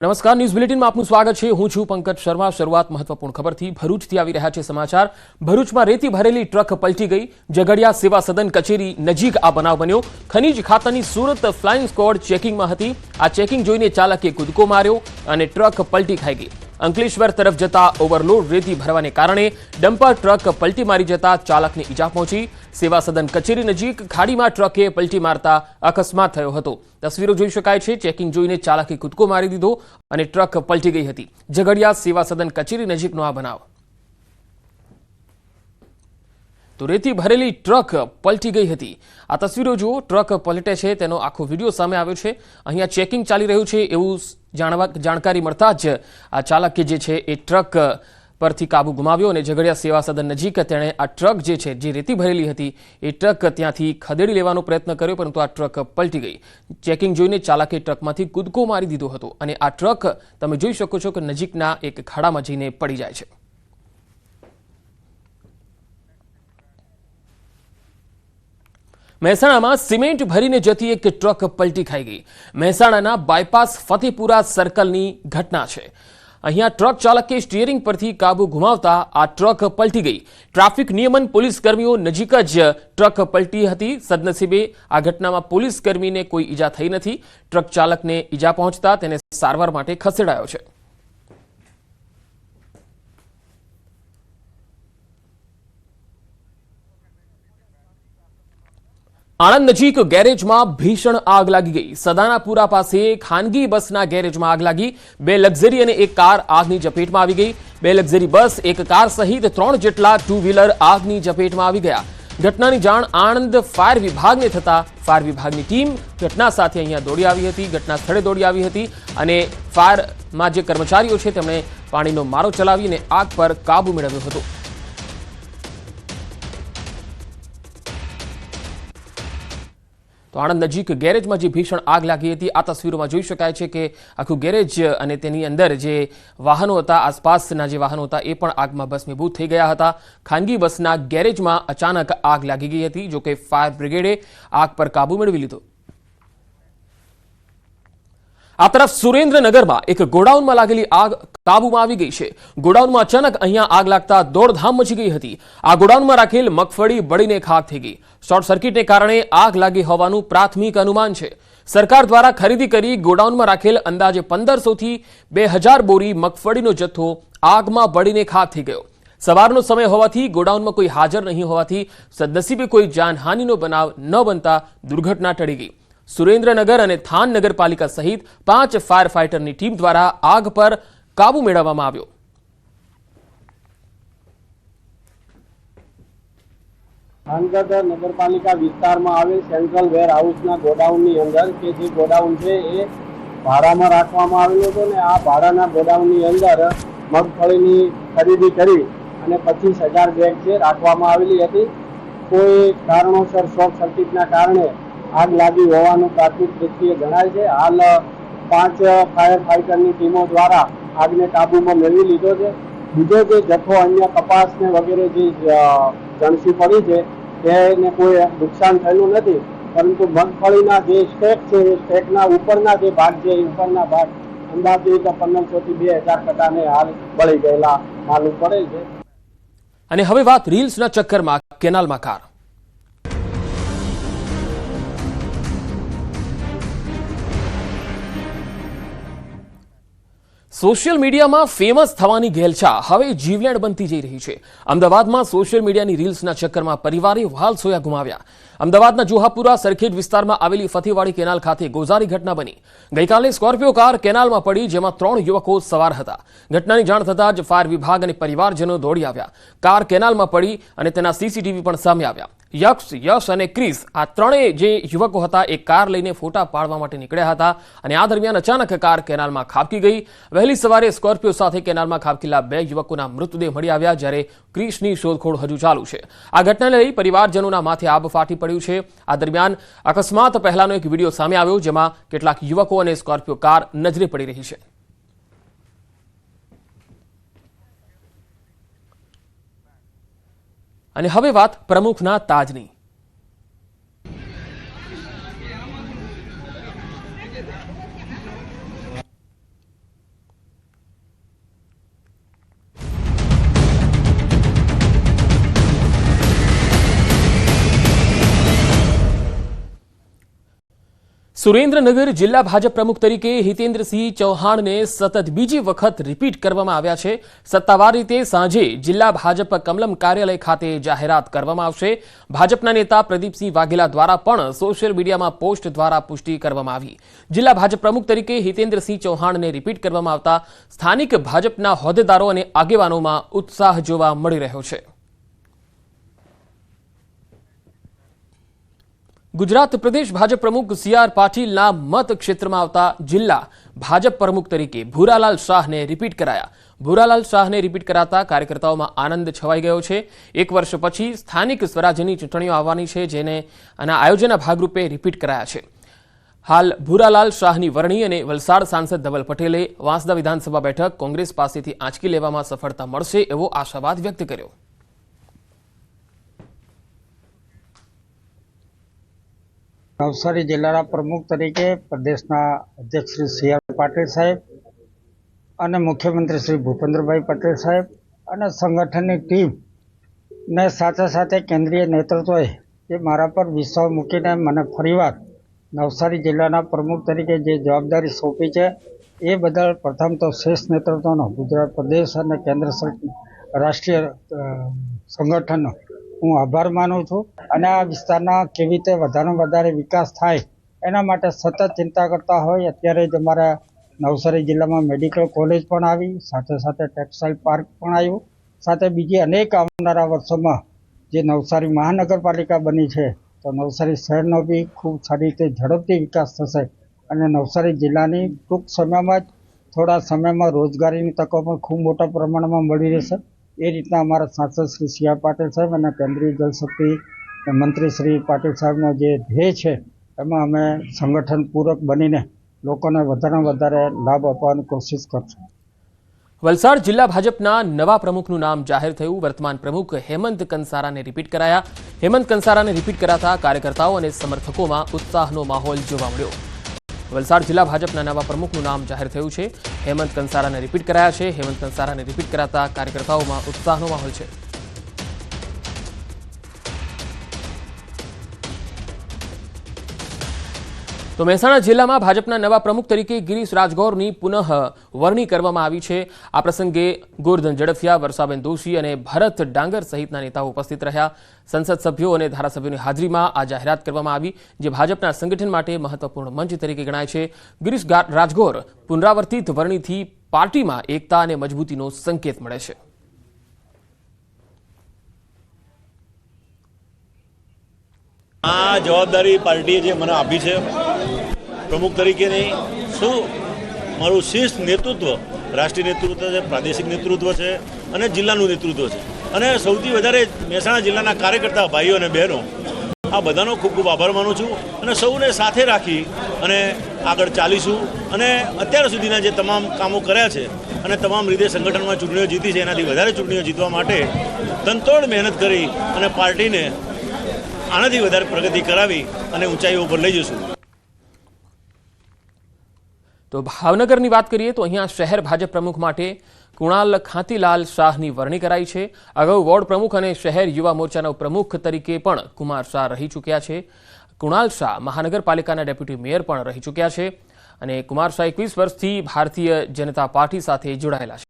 નમસ્કાર, ન્યૂઝ બુલેટિનમાં આપનું સ્વાગત છે। હું છું પંકજ શર્મા। શરૂઆત મહત્વપૂર્ણ ખબરથી ભરૂચથી આવી રહ્યા છે સમાચાર। ભરૂચમાં રેતી ભરેલી ટ્રક પલટી ગઈ। ઝઘડિયા સેવા સદન કચેરી નજીક આ બનાવ બન્યો। ખનીજ ખાતાની સુરત ફ્લાઇંગ સ્ક્વોડ ચેકિંગમાં હતી। આ ચેકિંગ જોઈને ચાલકે કૂદકો માર્યો અને ટ્રક પલટી ખાઈ ગઈ। અંકલેશ્વર તરફ જતા ઓવરલોડ રેતી ભરવાને કારણે ડમ્પર ટ્રક પલટી મારી જતા ચાલકને ઈજા પહોંચી। સેવા સદન કચેરી નજીક ખાડીમાં ટ્રકે પલટી મારતા અકસ્માત થયો હતો। તસવીરો જોઈ શકાય છે। ચેકિંગ જોઈને ચાલકે કૂદકો મારી દીધો અને ટ્રક પલટી ગઈ હતી। ઝઘડિયા સેવા સદન કચેરી નજીકનો આ બનાવ। તો રેતી ભરેલી ટ્રક પલટી ગઈ હતી। આ તસવીરો જુઓ। ટ્રક પલટે છે તેનો આખો વિડીયો સામે આવ્યો છે। અહીંયા ચેકિંગ ચાલી રહ્યું છે એવું જાણકારી મળતા જ આ ચાલકે જે છે એ ટ્રક પરથી કાબુ ગુમાવ્યો અને ઝઘડિયા સેવા સદન નજીક તેણે આ ટ્રક જે છે જે રેતી ભરેલી હતી એ ટ્રક ત્યાંથી ખદેડી લેવાનો પ્રયત્ન કર્યો, પરંતુ આ ટ્રક પલટી ગઈ। ચેકિંગ જોઈને ચાલકે ટ્રકમાંથી કૂદકો મારી દીધો હતો અને આ ટ્રક તમે જોઈ શકો છો કે નજીકના એક ખાડામાં જઈને પડી જાય છે। મહેસાણામાં સિમેન્ટ ભરીને જતી એક ટ્રક પલટી ખાઈ ગઈ। મહેસાણાના બાયપાસ ફતેપુરા સર્કલની ઘટના છે। અહીંયા ટ્રક ચાલકે સ્ટીયરિંગ પરથી કાબુ ગુમાવતા આ ટ્રક પલટી ગઈ। ટ્રાફિક નિયમન પોલીસ કર્મીઓ નજીક જ ટ્રક પલટી હતી। સદનસીબે આ ઘટનામાં પોલીસ કર્મીને કોઈ ઈજા થઈ નથી। ટ્રક ચાલકને ઈજા પહોંચતા તેને સારવાર માટે ખસેડાયો છે। આણંદ નજીક ગેરેજમાં ભીષણ આગ લાગી ગઈ। સદાનાપુરા પાસે ખાનગી બસના ગેરેજમાં આગ લાગી। 2 લક્ઝરી અને એક કાર આગની ઝપેટમાં આવી ગઈ। 2 લક્ઝરી બસ, એક કાર સહિત 3 જેટલા ટુ વ્હીલર આગની ઝપેટમાં આવી ગયા। ઘટનાની જાણ આણંદ ફાયર વિભાગને થતા ફાયર વિભાગની ટીમ ઘટના સાથે અહીંયા દોડી આવી હતી। ઘટના સ્થળે દોડી આવી હતી અને ફાયરમાં જે કર્મચારીઓ છે તેમણે પાણીનો મારો ચલાવીને આગ પર કાબુ મેળવ્યો હતો। તો આણંદ નજીક ગેરેજમાં જે ભીષણ આગ લાગી હતી આ તસવીરોમાં જોઈ શકાય છે કે આખું ગેરેજ અને તેની અંદર જે વાહનો હતા, આસપાસના જે વાહનો હતા એ પણ આગમાં ભસ્મીભૂત થઈ ગયા હતા। ખાનગી બસના ગેરેજમાં અચાનક આગ લાગી ગઈ હતી, જોકે ફાયર બ્રિગેડે આગ પર કાબુ મેળવી લીધો। આ તરફ સુરેન્દ્રનગરમાં એક ગોડાઉનમાં લાગેલી આગ કાબુમાં આવી ગઈ છે। ગોડાઉનમાં અચાનક અહીંયા આગ લાગતા દોડધામ મચી ગઈ હતી। આ ગોડાઉનમાં રાખેલ મગફળી બળીને ખાક થઈ ગઈ। શોર્ટ સર્કિટને કારણે આગ લાગી હોવાનું પ્રાથમિક અનુમાન છે। સરકાર દ્વારા ખરીદી કરી ગોડાઉનમાં રાખેલ અંદાજે 1500 થી 2000 બોરી મગફળીનો જથ્થો આગમાં બળીને ખાક થઈ ગયો। સવારનો સમય હોવાથી ગોડાઉનમાં કોઈ હાજર નહીં હોવાથી સદનસીબે કોઈ જાનહાનિનો બનાવ ન બનતા દુર્ઘટના ટળી ગઈ। સુરેન્દ્રનગર અને થાન નગરપાલિકા સહિત 5 ફાયર ફાઇટરની ટીમ દ્વારા આગ પર કાબુ મેળવવામાં આવ્યો। થાનગઢ નગરપાલિકા વિસ્તારમાં આવેલ સેન્ટ્રલ વેર હાઉસના ગોડાઉનની અંદર કે જે ગોડાઉન છે એ ભાડામાં રાખવામાં આવેલું હતું ને આ ભાડાના ગોડાઉનની અંદર મગફળીની ખરીદી કરી અને 25,000 બેગ છે રાખવામાં આવેલી હતી। કોઈ કારણોસર શોર્ટ સર્કિટના કારણે આગ લાગી હોવાનું પ્રાથમિક દ્રષ્ટિએ જણાય છે। હાલ 5 ફાયર ફાઇટરની ટીમો દ્વારા આગને કાબૂમાં મેળવી લીધો છે। બીજો જે જથ્થો અહીંયા કપાસ ને વગેરે જે જણસી પડી છે તેને કોઈ નુકસાન થયેલું નથી, પરંતુ મગફળીના જે સ્ટેક છે એ સ્ટેકના ઉપરના જે ભાગ છે એ ઉપરના ભાગ અંદાજે 1500 થી 2000 કટાને હાલ બળી ગયેલા માલુમ પડે છે। અને હવે વાત રીલ્સના ચક્કરમાં કેનાલમાં કાર। સોશિયલ મીડિયામાં ફેમસ થવાની ઘેલછા હવે જીવલેણ બનતી જઈ રહી છે। અમદાવાદમાં સોશિયલ મીડિયાની રીલ્સના ચક્કરમાં પરિવારે વહાલ સોયા ગુમાવ્યા। અમદાવાદના જોહાપુરા સરખેજ વિસ્તારમાં આવેલી ફતેવાડી કેનાલ ખાતે ગોઝારી ઘટના બની। ગઈકાલે સ્કોર્પિયો કાર કેનાલમાં પડી, જેમાં 3 યુવકો સવાર હતા। ઘટનાની જાણ થતાં જ ફાયર વિભાગ અને પરિવારજનો દોડી આવ્યા। કાર કેનાલમાં પડી અને તેના સીસીટીવી પણ સામે આવ્યા। યશ અને ક્રિસ આ ત્રણેય જે યુવકો હતા એ કાર લઈને ફોટા પાડવા માટે નીકળ્યા હતા અને આ દરમિયાન અચાનક કાર કેનાલમાં ખાબકી ગઈ। વહેલી સવારે સ્કોર્પિયો સાથે કેનાલમાં ખાબકેલા 2 યુવકોના મૃતદેહ મળી આવ્યા, જ્યારે ક્રિસની શોધખોળ હજુ ચાલુ છે। આ ઘટનાને લઈ પરિવારજનોના માથે આબ ફાટી પડ્યું છે। આ દરમિયાન અકસ્માત પહેલાનો એક વિડીયો સામે આવ્યો, જેમાં કેટલાક યુવકો અને સ્કોર્પિયો કાર નજરે પડી રહી છે। અને હવે વાત પ્રમુખના તાજની। સુરેન્દ્રનગર જિલ્લા ભાજપ પ્રમુખ તરીકે હિતેન્દ્રસિંહ ચૌહાણને સતત બીજી વખત રિપીટ કરવામાં આવ્યા છે। સત્તાવાર રીતે સાંજે જિલ્લા ભાજપ કમલમ કાર્યાલય ખાતે જાહેરાત કરવામાં આવશે। ભાજપના નેતા પ્રદીપસિંહ વાઘેલા દ્વારા પણ સોશિયલ મીડિયામાં પોસ્ટ દ્વારા પુષ્ટિ કરવામાં આવી। જિલ્લા ભાજપ પ્રમુખ તરીકે હિતેન્દ્રસિંહ ચૌહાણને રિપીટ કરવામાં આવતા સ્થાનિક ભાજપના હોદ્દેદારો અને આગેવાનોમાં ઉત્સાહ જોવા મળી રહ્યો છે। गुजरात प्रदेश भाजप प्रमुख सीआर पाटीलना मत क्षेत्र में आवता जिला भाजप प्रमुख तरीके भूरालाल शाह ने रिपीट कराया। भूरालाल शाह ने रिपीट कराता कार्यकर्ताओं में आनंद छवाई गयो छे। एक वर्ष पछी स्थानिक स्वराज्यनी चूंटणीओ आववानी छे, जेने आना आयोजनना भागरूपे रिपीट कराया छे। हाल भूरालाल शाहनी वरणी अने वलसाड सांसद धवल पटेले वांसदा विधानसभा बैठक कोंग्रेस पासेथी आंचकी लेवामां सफलता मळशे एवो आशावाद व्यक्त कर्यो। नवसारी जिल्लाना प्रमुख तरीके प्रदेशना अध्यक्ष श्री सीआर पाटील साहेब અને મુખ્યમંત્રી શ્રી ભૂપેન્દ્રભાઈ પટેલ સાહેબ અને સંગઠનની ટીમ ને સાથે સાથે કેન્દ્રીય નેતૃત્વએ જે મારા પર વિશ્વાસ મૂકીને મને ફરીવાર નવસારી જિલ્લાના પ્રમુખ તરીકે જે જવાબદારી સોંપી છે એ બદલ પ્રથમ તો શેષ નેતૃત્વનો ગુજરાત પ્રદેશ અને કેન્દ્ર રાષ્ટ્રીય સંગઠનનો હું આભાર માનું છું અને આ વિસ્તારના કેવી રીતે વધારે વધારે વિકાસ થાય એના માટે સતત ચિંતા કરતા હોય। અત્યારે જ અમારા નવસારી જિલ્લામાં મેડિકલ કોલેજ પણ આવી, સાથે સાથે ટેક્સટાઇલ પાર્ક પણ આવ્યું, સાથે બીજી અનેક આવનારા વર્ષોમાં જે નવસારી મહાનગરપાલિકા બની છે તો નવસારી શહેરનો બી ખૂબ સારી રીતે ઝડપથી વિકાસ થશે અને નવસારી જિલ્લાની ટૂંક સમયમાં જ થોડા સમયમાં રોજગારીની તકો પણ ખૂબ મોટા પ્રમાણમાં મળી રહેશે। એ રીતના અમારા સાંસદ શ્રી સીઆર પાટીલ સાહેબ અને કેન્દ્રીય જલશક્તિ મંત્રી શ્રી પાટીલ સાહેબનો જે ધ્યેય છે એમાં અમે સંગઠન પૂરક બનીને લોકોને વધારે લાભ આપવાની કોશિશ કરશું। वलसाड जिला भाजपना नवा प्रमुखનું नाम जाहिर થયું। वर्तमान प्रमुख हेमंत कंसाराने रिपीट कराया। हेमंत कंसाराने रिपीट कराता कार्यकर्ताओं और समर्थकों उत्साहનો माहौल જોવા મળ્યો। वलसाड जिला भाजपना नवा प्रमुखનું नाम जाहिर થયું છે। हेमंत कंसाराने रिपीट कराया છે। हेमंत कंसाराने रिपीट कराता कार्यकर्ताओं उत्साहનો माहौल છે। तो મહેસાણા જિલ્લામાં ભાજપના નવા પ્રમુખ તરીકે ગિરીશ રાજગોરની પુનઃ વરણી કરવામાં આવી છે। આ પ્રસંગે ગોરધન ઝડફિયા, વર્ષાબેન દોશી અને ભરત ડાંગર સહિતના નેતાઓ ઉપસ્થિત રહ્યા। સંસદ સભ્યો અને ધારાસભ્યોની હાજરીમાં આ જાહેરાત કરવામાં આવી, જે ભાજપના સંગઠન માટે મહત્વપૂર્ણ મંચ તરીકે ગણાય છે। ગિરીશ રાજગોર પુનરાવર્તિત વરણીથી પાર્ટીમાં એકતા અને મજબૂતીનો સંકેત મળે છે। આ જવાબદારી પાર્ટીએ જે મને આપી છે પ્રમુખ તરીકેની, શું મારું શીર્ષ નેતૃત્વ, રાષ્ટ્રીય નેતૃત્વ છે, પ્રાદેશિક નેતૃત્વ છે અને જિલ્લાનું નેતૃત્વ છે અને સૌથી વધારે મહેસાણા જિલ્લાના કાર્યકર્તા ભાઈઓ અને બહેનો, આ બધાનો ખૂબ ખૂબ આભાર માનું છું અને સૌને સાથે રાખી અને આગળ ચાલીશું અને અત્યાર સુધીના જે તમામ કામો કર્યા છે અને તમામ રીતે સંગઠનમાં ચૂંટણીઓ જીતી છે, એનાથી વધારે ચૂંટણીઓ જીતવા માટે તનતોડ મહેનત કરી અને પાર્ટીને આનાથી વધારે પ્રગતિ કરાવી અને ઊંચાઈઓ પર લઈ જશું। તો ભાવનગરની વાત કરીએ તો અહીંયા શહેર ભાજપ પ્રમુખ માટે કુણાલ ખાંતીલાલ શાહની વરણી कराई છે। અગાઉ વોર્ડ પ્રમુખ અને શહેર યુવા મોરચાના પ્રમુખ તરીકે પણ કુમાર શાહ રહી ચૂક્યા છે। કુણાલ શાહ મહાનગરપાલિકાના ડેપ્યુટી મેયર પણ રહી ચૂક્યા છે અને કુમાર શાહ 21 વર્ષથી ભારતીય જનતા પાર્ટી સાથે જોડાયેલા છે।